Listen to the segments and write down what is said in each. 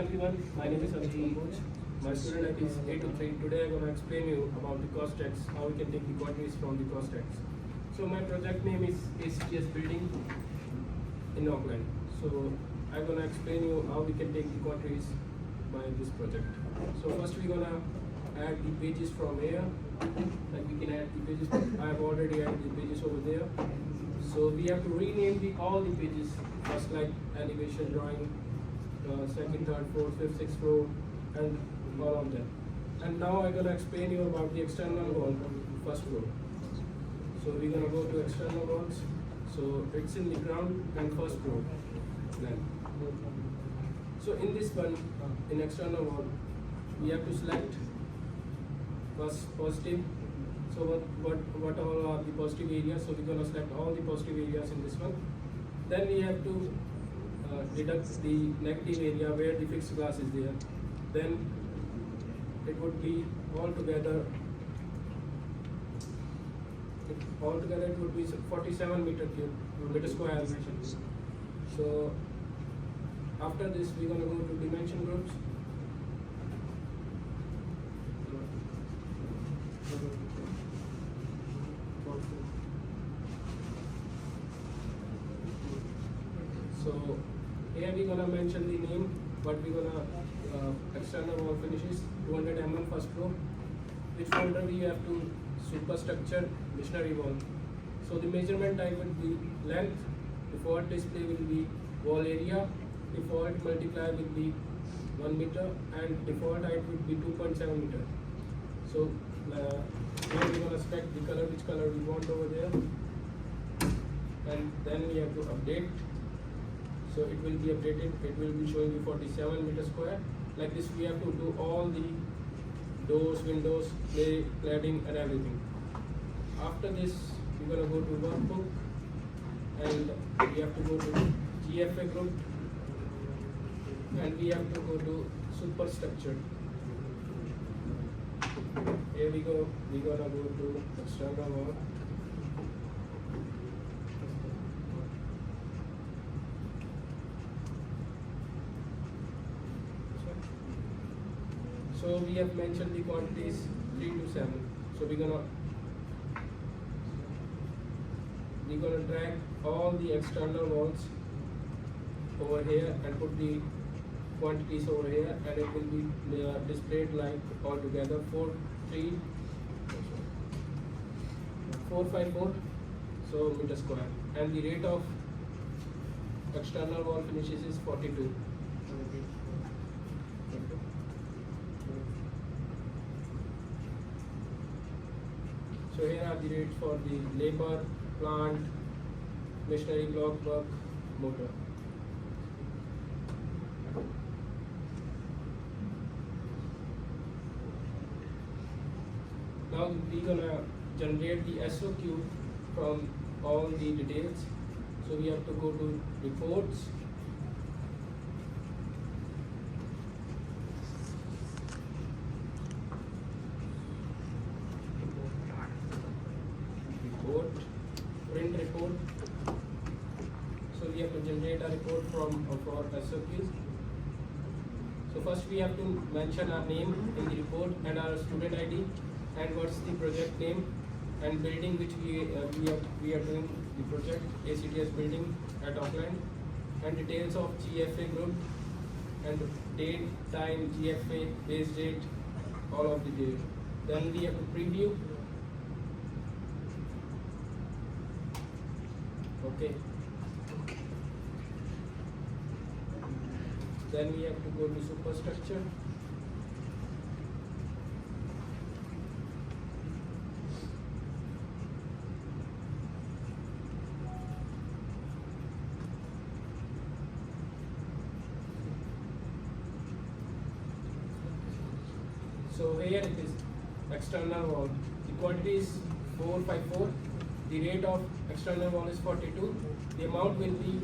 Everyone, my name is Abhi Coach. My student ID is 823. Today I'm going to explain you about the cost tags, how we can take the quantities from the cost tags. So my project name is ACTS Building in Auckland. So I'm going to explain you how we can take the quantities by this project. So first we're going to add the pages from here. Like we can add the pages. I have already added the pages over there. So we have to rename all the pages first, like elevation drawing, second, third, fourth, fifth, sixth row, and all of them. And now I'm gonna explain you about the external wall, first row. So we're gonna go to external walls. So it's in the ground and first row. Then. So in this one, in external wall, we have to select first positive. So what all are the positive areas? So we're gonna select all the positive areas in this one. Then we have to deduct the negative area where the fixed glass is there. Then it would be altogether it would be 47 meter square. So after this we're going to go to dimension groups. So here we're gonna mention the name, but we're gonna external wall finishes 200 mm first row. Which folder we have to superstructure missionary wall. So the measurement type would be length, default display will be wall area, default multiplier will be 1 meter, and default height would be 2.7 meter. So here we're gonna select the color, which color we want over there, and then we have to update. So it will be updated, it will be showing you 47 meter square. Like this we have to do all the doors, windows, cladding and everything. After this we're going to go to workbook and we have to go to GFA group and we have to go to superstructure. Here we go, we're going to go to external wall. So we have mentioned the quantities 3 to 7. So we're gonna drag all the external walls over here and put the quantities over here, and it will be displayed like all together 454 so meter square, and the rate of external wall finishes is 42. So here are the rates for the labor, plant, machinery, block work, motor. Now we're gonna generate the SOQ from all the details. So we have to go to reports. Print report. So we have to generate a report for SOQs. So first we have to mention our name in the report and our student ID and what's the project name and building which we are doing the project, ACTS Building at Auckland, and details of GFA group and date, time, GFA, base date, all of the date. Then we have to preview. Okay. Then we have to go to superstructure. So here it is, external wall. The quantity is 454. The rate of external wall is 42. The amount will be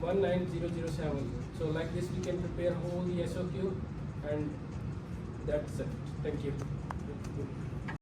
19007. So like this we can prepare whole the SOQ, and that's it. Thank you.